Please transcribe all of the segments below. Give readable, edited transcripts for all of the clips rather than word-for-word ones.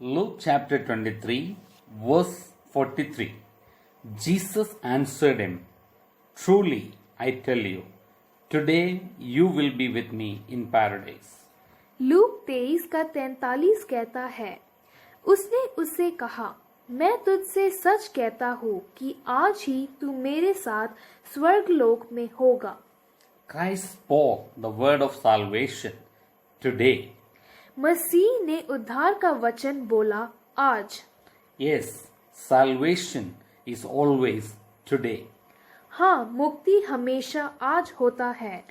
Luke chapter 23, verse 43. Jesus answered him, "Truly, I tell you, today you will be with me in paradise." Look 23 का 43 कहता है, उसने उससे कहा, मैं तुझसे सच कहता हूँ कि आज ही तू मेरे साथ स्वर्गलोक में होगा। Christ spoke the word of salvation today. मसीह ने उद्धार का वचन बोला आज। Yes, salvation is always today. हाँ, मुक्ति हमेशा आज होता है।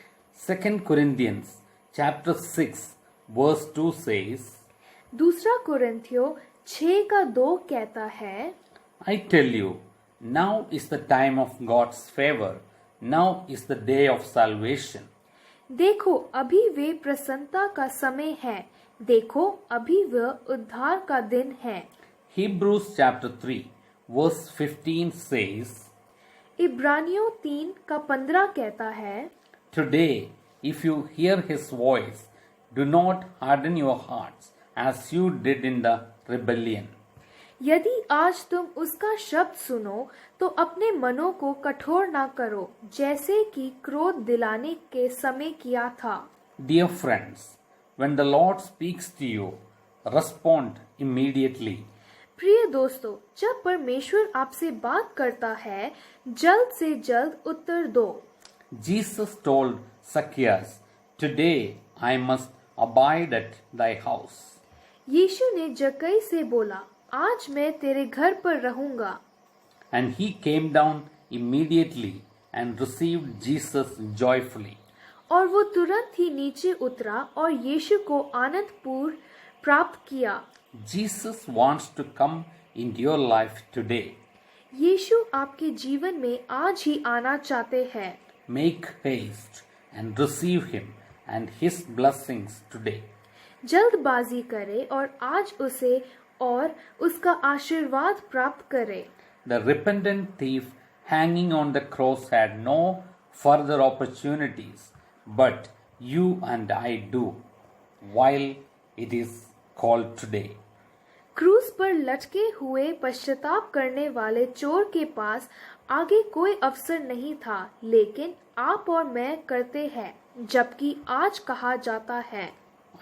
2 Corinthians chapter 6 verse 2 says, दूसरा कुरिन्थियों 6 का 2 कहता है, I tell you, now is the time of God's favor. Now is the day of salvation. देखो अभी वे प्रसन्नता का समय है, देखो अभी वह उद्धार का दिन है। Hebrews chapter 3 verse 15 says, इब्रानियों 3 का 15 कहता है, Today, if you hear his voice, do not harden your hearts as you did in the rebellion. यदि आज तुम उसका शब्द सुनो तो अपने मनों को कठोर ना करो, जैसे कि क्रोध दिलाने के समय किया था। Dear friends, when the Lord speaks to you, respond immediately. प्रिय दोस्तों, जब परमेश्वर आपसे बात करता है, जल्द से जल्द उत्तर दो। Jesus told Zacchaeus, Today I must abide at thy house. यीशु ने जक्कई से बोला, आज मैं तेरे घर पर रहूंगा। And he came down immediately and received Jesus joyfully. और वो तुरंत ही नीचे उतरा और यीशु को आनंदपूर्ण प्राप्त किया। Jesus wants to come into your life today. यीशु आपके जीवन में आज ही आना चाहते हैं। Make haste and receive him and his blessings today. जल्दबाजी करे और आज उसे और उसका आशीर्वाद प्राप्त करे। The repentant thief hanging on the cross had no further opportunities, but you and I do, while it is called today. क्रूस पर लटके हुए पश्चाताप करने वाले चोर के पास आगे कोई अवसर नहीं था, लेकिन आप और मैं करते हैं, जबकि आज कहा जाता है।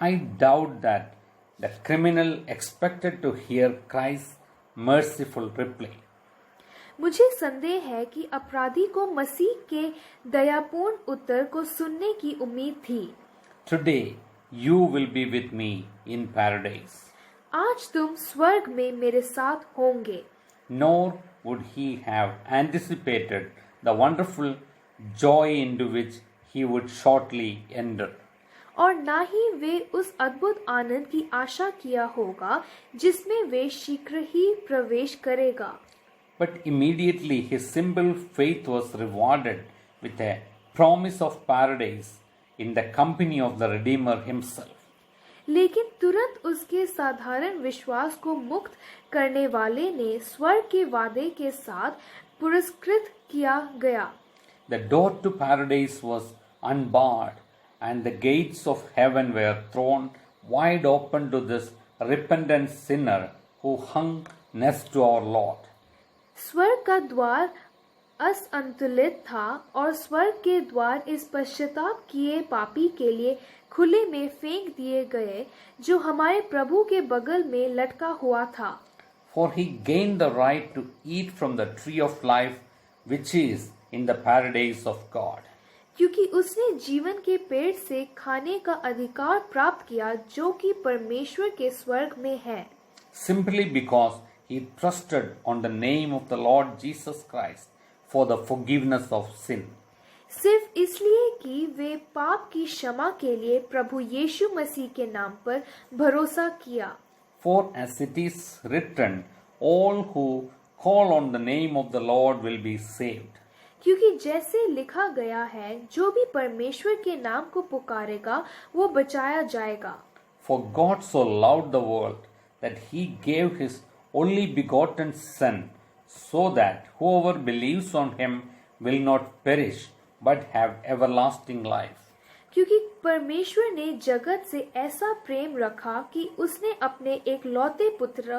I doubt that the criminal expected to hear Christ's merciful reply. मुझे संदेह है कि अपराधी को मसीह के दयापूर्ण उत्तर को सुनने की उम्मीद थी। Today you will be with me in paradise. आज तुम स्वर्ग में मेरे साथ होंगे। Nor would he have anticipated the wonderful joy into which he would shortly enter. और ना ही वे उस अद्भुत आनंद की आशा किया होगा जिसमें वे शीघ्र ही प्रवेश करेगा। But immediately his simple faith was rewarded with a promise of paradise in the company of the Redeemer himself. लेकिन तुरंत उसके साधारण विश्वास को मुक्त करने वाले ने स्वर्ग के वादे के साथ पुरस्कृत किया गया। The door to paradise was unbarred, and the gates of heaven were thrown wide open to this repentant sinner who hung next to our Lord. स्वर्ग का द्वार असंतुलित था और स्वर्ग के द्वार इस पश्चाताप किए पापी के लिए खुले में फेंक दिए गए, जो हमारे प्रभु के बगल में लटका हुआ था। For he gained the right to eat from the tree of life which is in the paradise of God. क्योंकि उसने जीवन के पेड़ से खाने का अधिकार प्राप्त किया, जो कि परमेश्वर के स्वर्ग में है। Simply because he trusted on the name of the Lord Jesus Christ for the forgiveness of sin. सिर्फ इसलिए कि वे पाप की क्षमा के लिए प्रभु यीशु मसीह के नाम पर भरोसा किया। For as it is written, all who call on the name of the Lord will be saved. क्योंकि जैसे लिखा गया है, जो भी परमेश्वर के नाम को पुकारेगा वो बचाया जाएगा। For God so loved the world that he gave his only begotten Son, so that whoever believes on him will not perish but have everlasting life. क्योंकि परमेश्वर ने जगत से ऐसा प्रेम रखा कि उसने अपने एक लौते पुत्र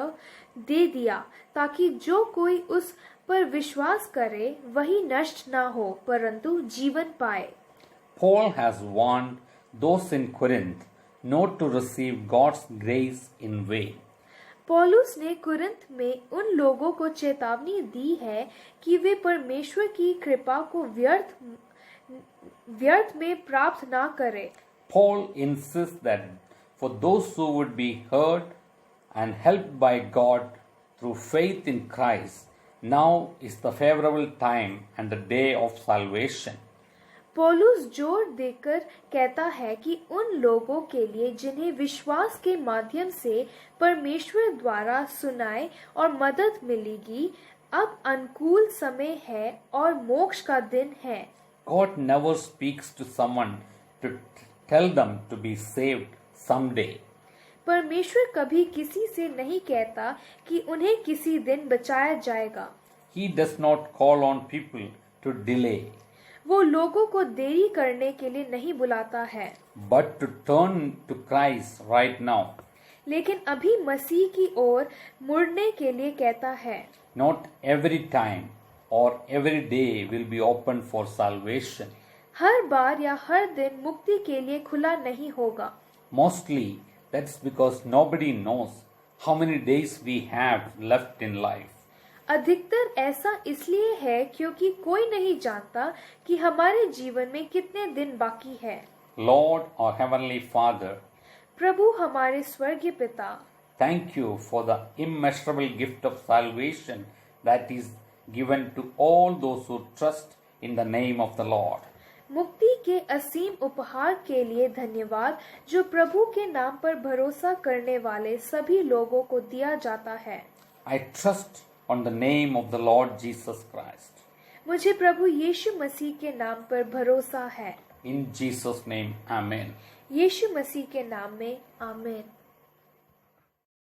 दे दिया, ताकि जो कोई उस पर विश्वास करे वही नष्ट ना हो परंतु जीवन पाए। Paul has warned those in Corinth not to receive God's grace in vain. पौलुस ने कुरिन्थ में उन लोगों को चेतावनी दी है कि वे परमेश्वर की कृपा को व्यर्थ में प्राप्त ना करें। Paul insists that for those who would be heard and helped by God through faith in Christ, now is the favorable time and the day of salvation. पौलुस जोर देकर कहता है कि उन लोगों के लिए जिन्हें विश्वास के माध्यम से परमेश्वर द्वारा सुनाई और मदद मिलेगी, अब अनुकूल समय है और मोक्ष का दिन है। God never speaks to someone to tell them to be saved someday. परमेश्वर कभी किसी से नहीं कहता कि उन्हें किसी दिन बचाया जाएगा। He does not call on people to delay, वो लोगों को देरी करने के लिए नहीं बुलाता है, but to turn to Christ right now. लेकिन अभी मसीह की ओर मुड़ने के लिए कहता है। Not every time or every day will be open for salvation. हर बार या हर दिन मुक्ति के लिए खुला नहीं होगा। Mostly that's because nobody knows how many days we have left in life. अधिकतर ऐसा इसलिए है क्योंकि कोई नहीं जानता कि हमारे जीवन में कितने दिन बाकी है। Lord, our Heavenly Father, प्रभु हमारे स्वर्गीय पिता, thank you for the immeasurable gift of salvation that is given to all those who trust in the name of the Lord. मुक्ति के असीम उपहार के लिए धन्यवाद जो प्रभु के नाम पर भरोसा करने वाले सभी लोगों को दिया जाता है। I trust on the name of the Lord Jesus Christ. मुझे प्रभु यीशु मसीह के नाम पर भरोसा है। In Jesus' name, Amen. यीशु मसीह के नाम में आमीन।